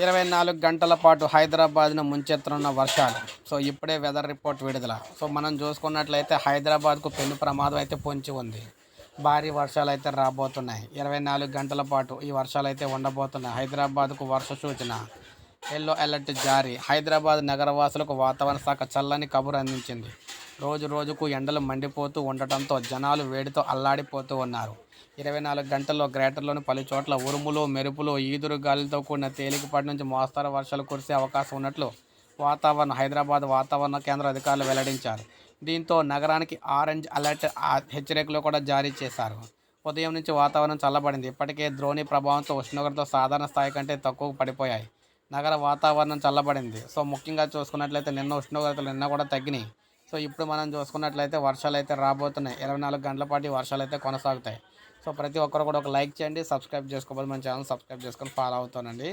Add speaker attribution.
Speaker 1: 24 గంటల పాటు హైదరాబాద్ను ముంచెత్తనున్న వర్షాలు. సో ఇప్పుడే వెదర్ రిపోర్ట్ విడుదల. సో మనం చూసుకున్నట్లయితే హైదరాబాద్కు పెను ప్రమాదం అయితే పొంచి ఉంది. భారీ వర్షాలు అయితే రాబోతున్నాయి. 24 గంటల పాటు ఈ వర్షాలు అయితే ఉండబోతున్నాయి. హైదరాబాద్కు వర్ష సూచన, ఎల్లో అలర్ట్ జారీ. హైదరాబాద్ నగరవాసులకు వాతావరణ శాఖ చల్లని కబురు అందించింది. రోజు రోజుకు ఎండలు మండిపోతూ ఉండటంతో జనాలు వేడితో అల్లాడిపోతూ ఉన్నారు. 24 గంటల్లో గ్రేటర్లోని పలు చోట్ల ఉరుములు, మెరుపులు, ఈదురు గాలులతో కూడిన తేలికపాటి నుంచి మోస్తరు వర్షాలు కురిసే అవకాశం ఉన్నట్లు హైదరాబాద్ వాతావరణ కేంద్ర అధికారులు వెల్లడించారు. దీంతో నగరానికి ఆరెంజ్ అలర్ట్ హెచ్చరికలు కూడా జారీ చేశారు. ఉదయం నుంచి వాతావరణం చల్లబడింది. ఇప్పటికే ద్రోణి ప్రభావంతో ఉష్ణోగ్రతలు సాధారణ స్థాయి కంటే తక్కువ పడిపోయాయి. నగర వాతావరణం చల్లబడింది. సో ముఖ్యంగా చూసుకున్నట్లయితే ఉష్ణోగ్రతలు కూడా తగ్గినాయి. సో ఇప్పుడు మనం చూసుకున్నట్లయితే వర్షాలు అయితే రాబోతున్నాయి. 24 గంటల పాటు వర్షాలు అయితే కొనసాగుతాయి. సో ప్రతి ఒక్కరు కూడా ఒక లైక్ చేయండి, సబ్స్క్రైబ్ చేసుకోవాలి, మన ఛానల్ సబ్స్క్రైబ్ చేసుకొని ఫాలో అవుతానండి.